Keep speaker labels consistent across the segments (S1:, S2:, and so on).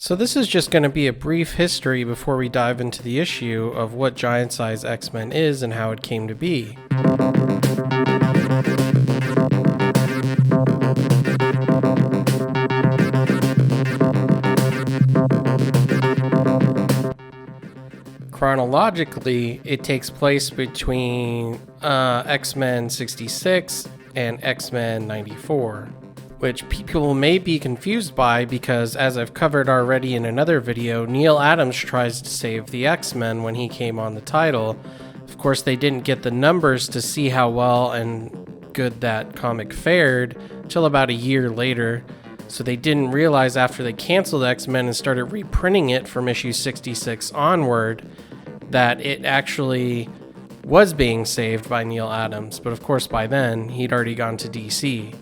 S1: So this is just going to be a brief history before we dive into the issue of what Giant Size X-Men is and how it came to be. Chronologically, it takes place between X-Men 66 and X-Men 94. Which people may be confused by because, as I've covered already in another video, Neil Adams tries to save the X-Men when he came on the title. Of course, they didn't get the numbers to see how well and good that comic fared till about a year later, so they didn't realize after they canceled X-Men and started reprinting it from issue 66 onward that it actually was being saved by Neil Adams. But of course, by then, he'd already gone to DC.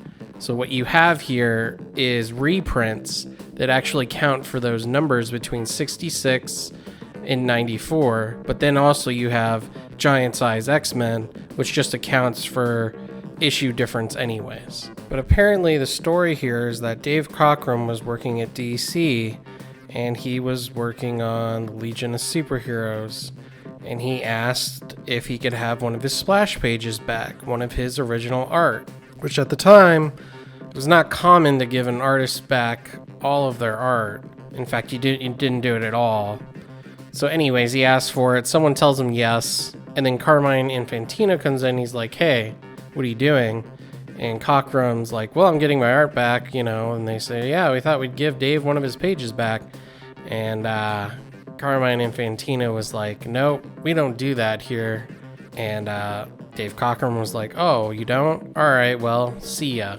S1: So what you have here is reprints that actually count for those numbers between 66 and 94, but then also you have Giant Size X-Men, which just accounts for issue difference anyways. But apparently the story here is that Dave Cockrum was working at DC, and he was working on Legion of Superheroes, and he asked if he could have one of his splash pages back, one of his original art. Which at the time, it was not common to give an artist back all of their art. In fact, you didn't do it at all. So anyways, he asked for it. Someone tells him yes. And then Carmine Infantino comes in. He's like, hey, what are you doing? And Cockrum's like, well, I'm getting my art back, And they say, yeah, we thought we'd give Dave one of his pages back. And Carmine Infantino was like, nope, we don't do that here. And Dave Cockrum was like, oh, you don't? All right, well, see ya.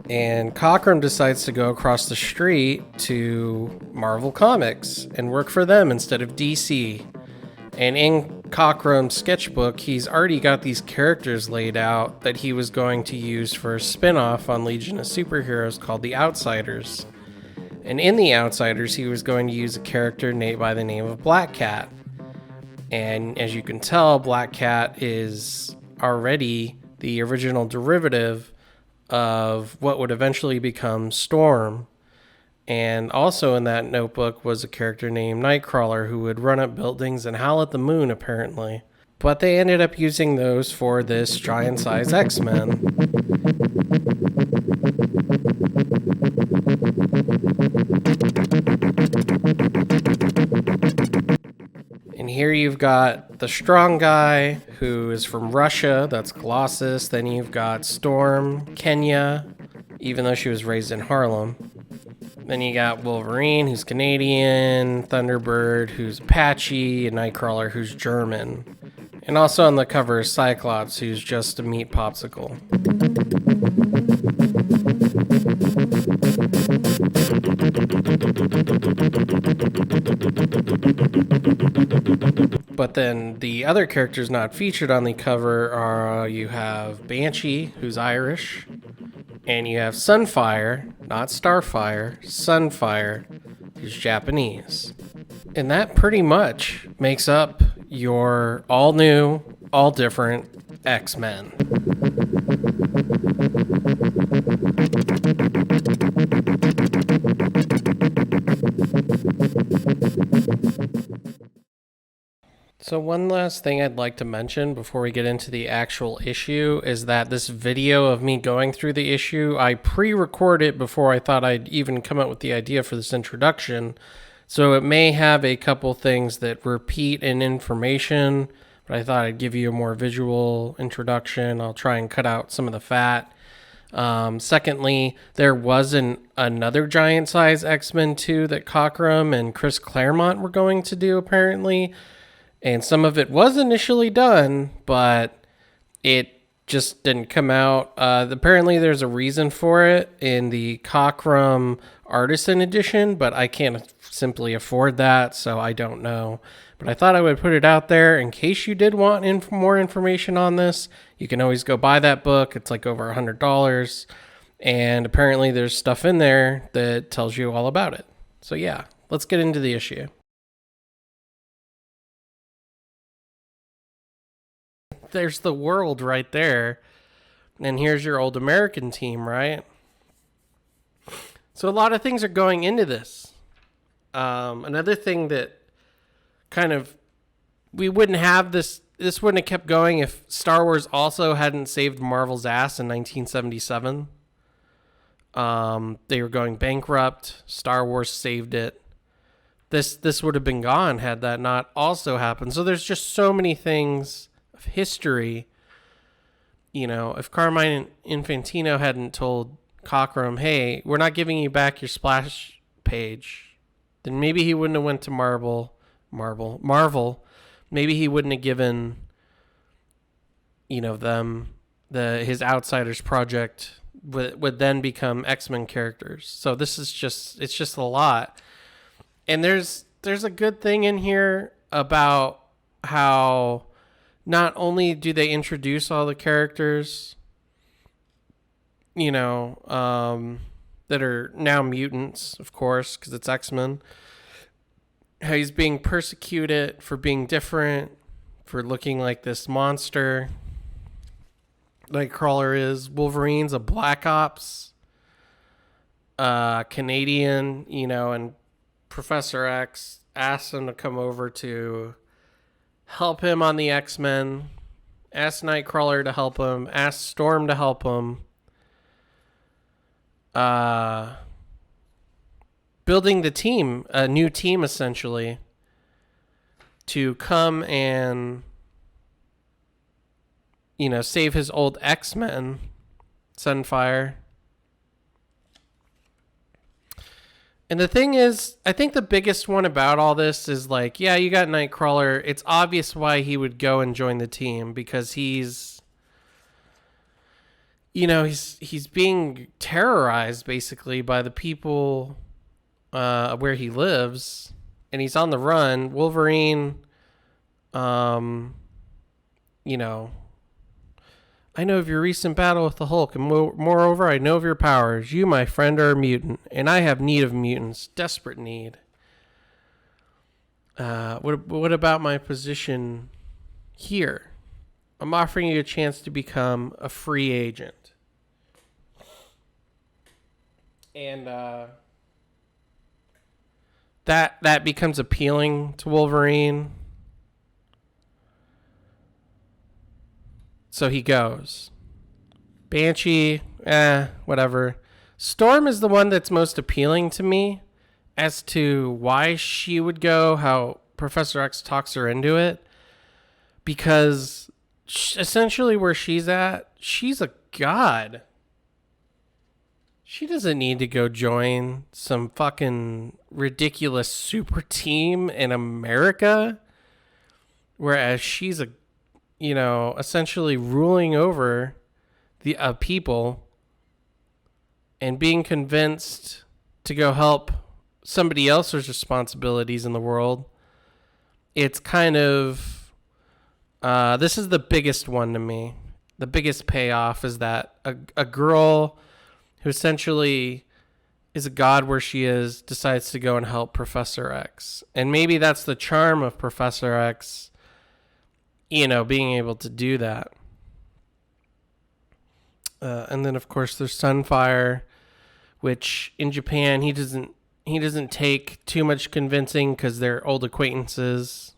S1: And Cockrum decides to go across the street to Marvel Comics and work for them instead of DC. And in Cockrum's sketchbook, he's already got these characters laid out that he was going to use for a spin-off on Legion of Superheroes called The Outsiders. And in The Outsiders, he was going to use a character by the name of Black Cat. And as you can tell, Black Cat is already the original derivative of what would eventually become Storm. And also in that notebook was a character named Nightcrawler who would run up buildings and howl at the moon, apparently. But they ended up using those for this Giant Size X-Men. And here you've got the strong guy who is from Russia, that's Colossus. Then you've got Storm, Kenya, even though she was raised in Harlem. Then you got Wolverine, who's Canadian, Thunderbird, who's Apache, and Nightcrawler, who's German. And also on the cover is Cyclops, who's just a meat popsicle. But then the other characters not featured on the cover are, you have Banshee, who's Irish, and you have Sunfire, not Starfire, Sunfire, who's Japanese. And that pretty much makes up your all new, all different X-Men. So one last thing I'd like to mention before we get into the actual issue is that this video of me going through the issue, I pre-recorded before I thought I'd even come up with the idea for this introduction. So it may have a couple things that repeat in information, but I thought I'd give you a more visual introduction. I'll try and cut out some of the fat. Secondly, there was another Giant Size X-Men 2 that Cockrum and Chris Claremont were going to do, apparently. And some of it was initially done, but it just didn't come out. Apparently there's a reason for it in the Cockrum Artisan Edition, but I can't simply afford that, so I don't know. But I thought I would put it out there in case you did want more information on this. You can always go buy that book. It's like over $100. And apparently there's stuff in there that tells you all about it. So yeah, let's get into the issue. there's the world right there. And here's your old American team, right? So a lot of things are going into this. Another thing that kind of, we wouldn't have this wouldn't have kept going if Star Wars also hadn't saved Marvel's ass in 1977. They were going bankrupt. Star Wars saved it. This would have been gone had that not also happened. So there's just so many things of history. You know, if Carmine Infantino hadn't told Cockrum, hey, we're not giving you back your splash page, then maybe he wouldn't have went to Marvel. Maybe he wouldn't have given, you know, them his Outsiders project would then become X-Men characters. So this is it's just a lot. And there's a good thing in here about how not only do they introduce all the characters, you know, that are now mutants, of course, because it's X-Men. How he's being persecuted for being different, for looking like this monster. Nightcrawler is. Wolverine's a Black Ops, Canadian, you know, and Professor X asked him to come over to help him on the X-Men. Asked Nightcrawler to help him. Asked Storm to help him. Building the team, a new team essentially, to come and, you know, save his old X-Men, Sunfire. And the thing is, I think the biggest one about all this is like, yeah, you got Nightcrawler. It's obvious why he would go and join the team, because he's, you know, he's being terrorized basically by the people where he lives, and he's on the run. Wolverine, you know, I know of your recent battle with the Hulk, and moreover, I know of your powers. You, my friend, are a mutant, and I have need of mutants, desperate need. What about my position here? I'm offering you a chance to become a free agent. And that becomes appealing to Wolverine. So he goes. Banshee, whatever. Storm is the one that's most appealing to me as to why she would go, how Professor X talks her into it. Because essentially where she's at, she's a god. She doesn't need to go join some fucking ridiculous super team in America. Whereas she's a, you know, essentially ruling over the people and being convinced to go help somebody else's responsibilities in the world. It's kind of, this is the biggest one to me. The biggest payoff is that a girl who essentially is a god where she is decides to go and help Professor X. And maybe that's the charm of Professor X, you know, being able to do that. And then of course there's Sunfire, which in Japan he doesn't take too much convincing because they're old acquaintances.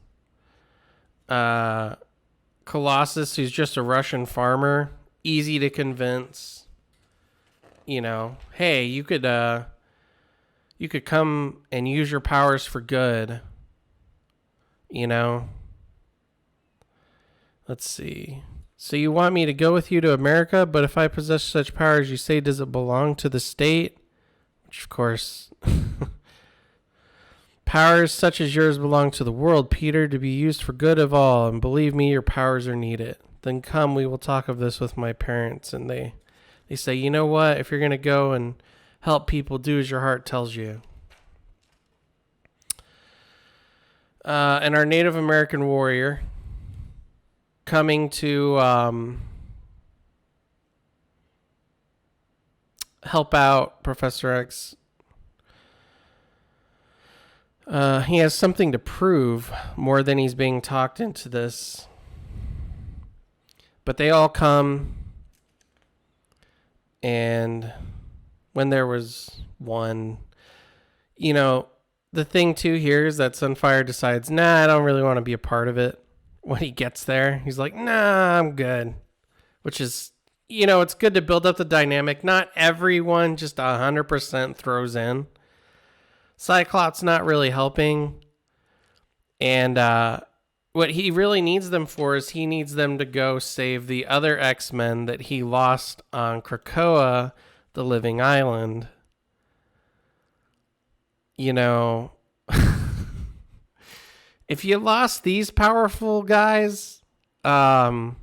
S1: Colossus, who's just a Russian farmer, easy to convince. You know, hey, you could come and use your powers for good. You know. Let's see. So you want me to go with you to America, but if I possess such powers, you say, does it belong to the state? Which, of course, powers such as yours belong to the world, Peter, to be used for good of all. And believe me, your powers are needed. Then come, we will talk of this with my parents. And they say, you know what? If you're going to go and help people, do as your heart tells you. And our Native American warrior coming to help out Professor X. He has something to prove more than he's being talked into this. But they all come, and when there was one, the thing too here is that Sunfire decides, nah, I don't really want to be a part of it. When he gets there, he's like, nah, I'm good. Which is, it's good to build up the dynamic. Not everyone just 100% throws in. Cyclops not really helping. And what he really needs them for is he needs them to go save the other X-Men that he lost on Krakoa, the living island. If you lost these powerful guys, do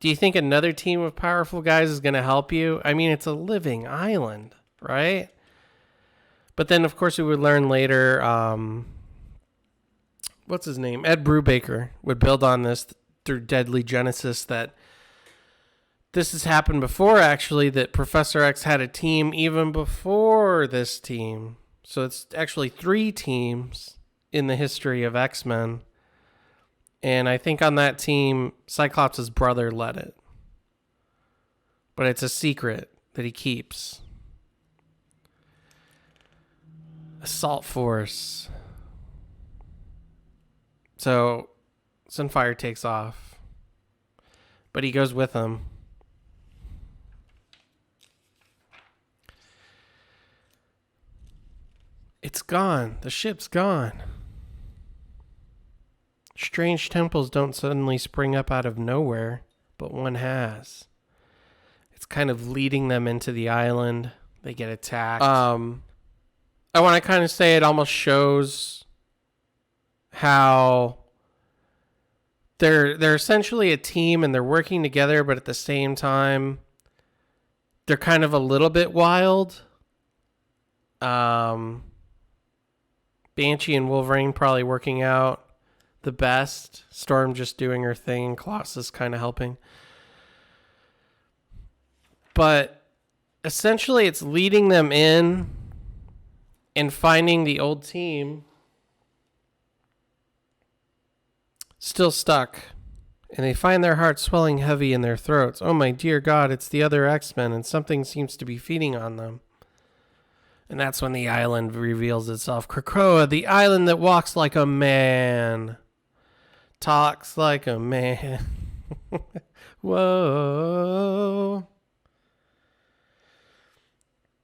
S1: you think another team of powerful guys is going to help you? I mean, it's a living island, right? But then, of course, we would learn later, what's his name? Ed Brubaker would build on this through Deadly Genesis, that this has happened before, actually, that Professor X had a team even before this team. So it's actually 3 teams in the history of X-Men. And I think on that team, Cyclops' brother led it. But it's a secret that he keeps. Assault Force. So Sunfire takes off. But he goes with them. It's gone. The ship's gone. Strange temples don't suddenly spring up out of nowhere, but one has. It's kind of leading them into the island. They get attacked. I want to kind of say it almost shows how they're essentially a team and they're working together, but at the same time, they're kind of a little bit wild. Banshee and Wolverine probably working out the best. Storm just doing her thing, and Colossus kind of helping. But essentially it's leading them in and finding the old team still stuck. And they find their hearts swelling heavy in their throats. Oh my dear God, it's the other X-Men, and something seems to be feeding on them. And that's when the island reveals itself. Krakoa, the island that walks like a man. Talks like a man. Whoa.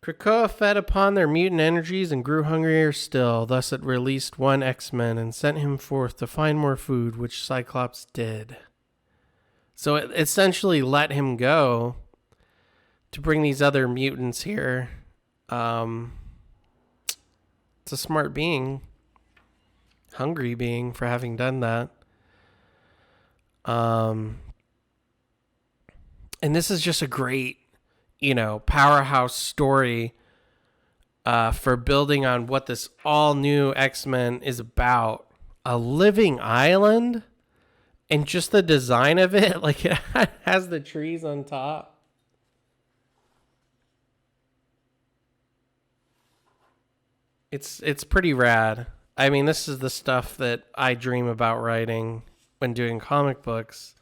S1: Krakoa fed upon their mutant energies and grew hungrier still. Thus it released one X-Men and sent him forth to find more food, which Cyclops did. So it essentially let him go to bring these other mutants here. It's a smart being. Hungry being for having done that. And this is just a great, powerhouse story for building on what this all new X-Men is about. A living island, and just the design of it, like it has the trees on top. It's pretty rad. I mean, this is the stuff that I dream about writing when doing comic books.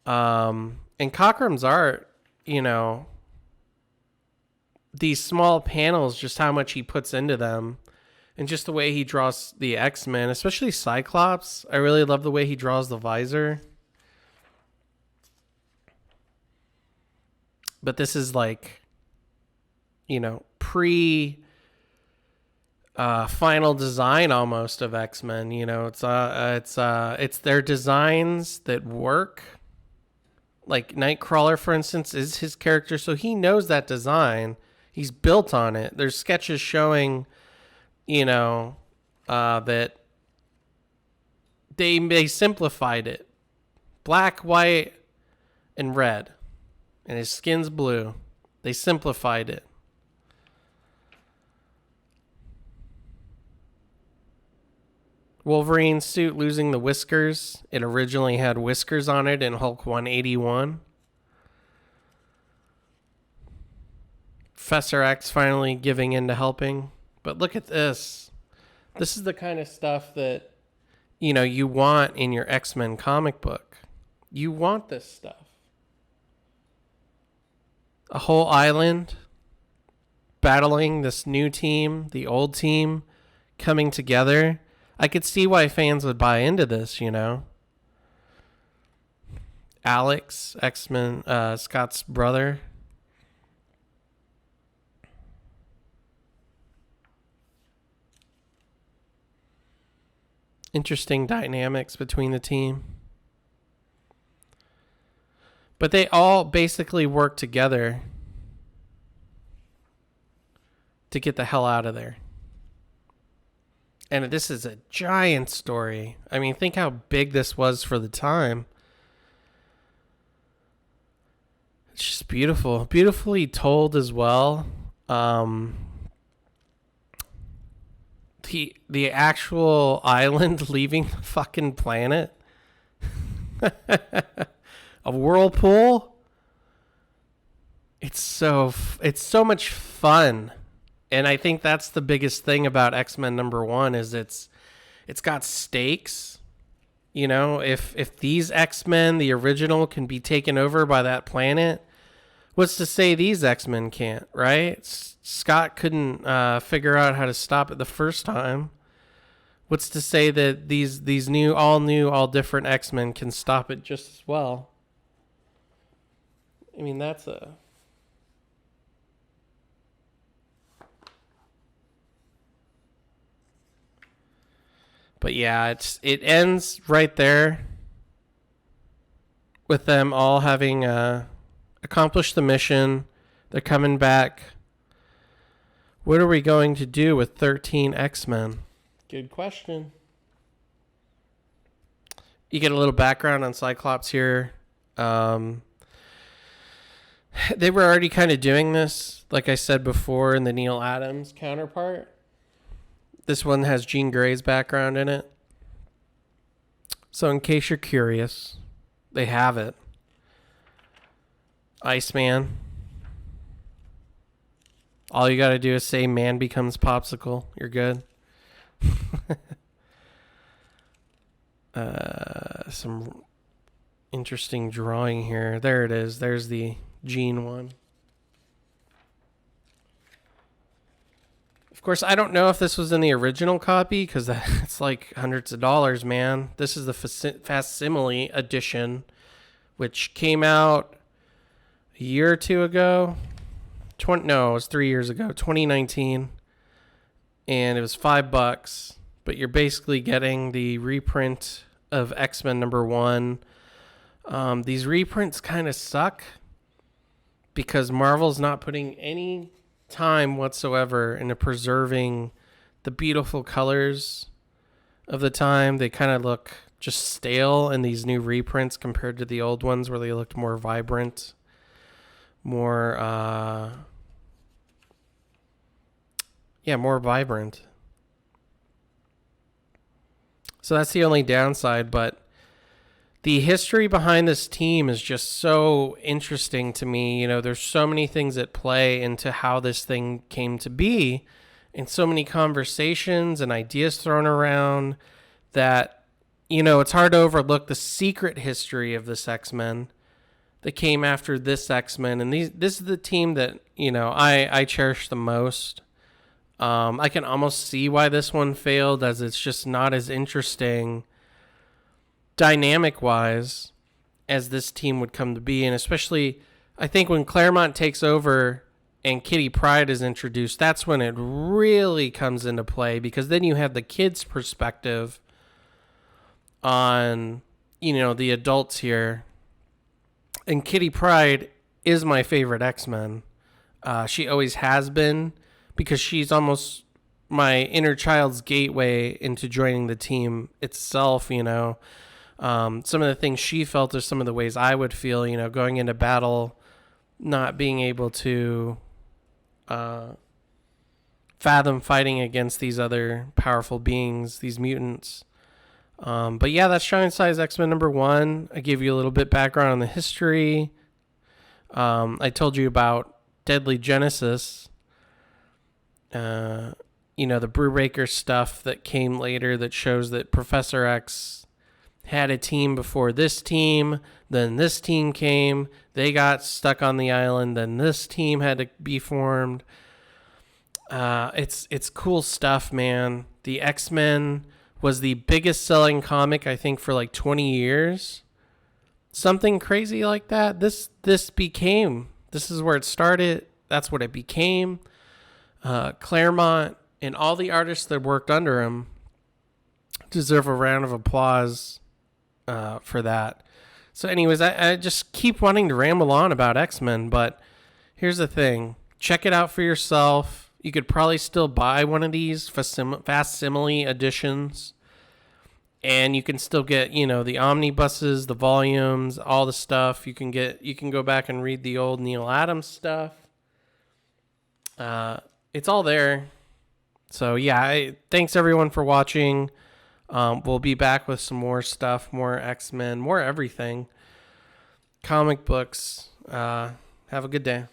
S1: And Cockrums art, these small panels, just how much he puts into them, and just the way he draws the X-Men, especially Cyclops. I really love the way he draws the visor. But this is like, pre final design almost of X-Men. It's their designs that work. Like Nightcrawler, for instance, is his character, so he knows that design. He's built on it. There's sketches showing, that they simplified it. Black, white, and red. And his skin's blue. They simplified it. Wolverine's suit losing the whiskers. It originally had whiskers on it in Hulk 181. Professor X finally giving in to helping. But look at this. This is the kind of stuff that, you want in your X-Men comic book. You want this stuff. A whole island battling this new team, the old team coming together. I could see why fans would buy into this, you know. Alex, X-Men, Scott's brother. Interesting dynamics between the team. But they all basically work together to get the hell out of there. And this is a giant story. I mean, think how big this was for the time. It's just beautiful. Beautifully told as well. The actual island leaving the fucking planet. A whirlpool. It's so much fun. And I think that's the biggest thing about X-Men #1 is it's got stakes. You know, if these X-Men, the original, can be taken over by that planet, what's to say these X-Men can't, right? Scott couldn't figure out how to stop it the first time. What's to say that these new, all different X-Men can stop it just as well? I mean, that's a... But yeah, it ends right there with them all having accomplished the mission. They're coming back. What are we going to do with 13 X-Men? Good question. You get a little background on Cyclops here. They were already kind of doing this, like I said before, in the Neil Adams counterpart. This one has Jean Grey's background in it. So in case you're curious, they have it. Iceman. All you got to do is say man becomes popsicle. You're good. Some interesting drawing here. There it is. There's the Jean one. Of course, I don't know if this was in the original copy because it's like hundreds of dollars, man. This is the facsimile edition, which came out a year or two ago. No, it was 3 years ago, 2019. And it was $5, but you're basically getting the reprint of X-Men #1. These reprints kind of suck because Marvel's not putting any time whatsoever into preserving the beautiful colors of the time. They kind of look just stale in these new reprints compared to the old ones where they looked more vibrant, more vibrant. So that's the only downside, but the history behind this team is just so interesting to me. You know, there's so many things at play into how this thing came to be, and so many conversations and ideas thrown around that, you know, it's hard to overlook the secret history of this X-Men that came after this X-Men. And this is the team that, you know, I cherish the most. I can almost see why this one failed, as it's just not as interesting dynamic-wise as this team would come to be. And especially, I think when Claremont takes over and Kitty Pryde is introduced, that's when it really comes into play, because then you have the kids' perspective on, you know, the adults here. And Kitty Pryde is my favorite X-Men. She always has been, because she's almost my inner child's gateway into joining the team itself, you know. Some of the things she felt are some of the ways I would feel, you know, going into battle, not being able to fathom fighting against these other powerful beings, these mutants. But yeah, that's Giant Size X-Men #1. I gave you a little bit background on the history. I told you about Deadly Genesis. You know, the Brubaker stuff that came later that shows that Professor X had a team before this team. Then this team came. They got stuck on the island. Then this team had to be formed. It's cool stuff, man. The X-Men was the biggest selling comic, I think, for like 20 years. Something crazy like that. This is where it started. That's what it became. Claremont and all the artists that worked under him deserve a round of applause for that. So anyways, I just keep wanting to ramble on about X-Men, but here's the thing. Check it out for yourself. You could probably still buy one of these facsimile editions, and you can still get, the omnibuses, the volumes, all the stuff. You can go back and read the old Neil Adams stuff. It's all there. So yeah, thanks everyone for watching. We'll be back with some more stuff, more X-Men, more everything. Comic books. Have a good day.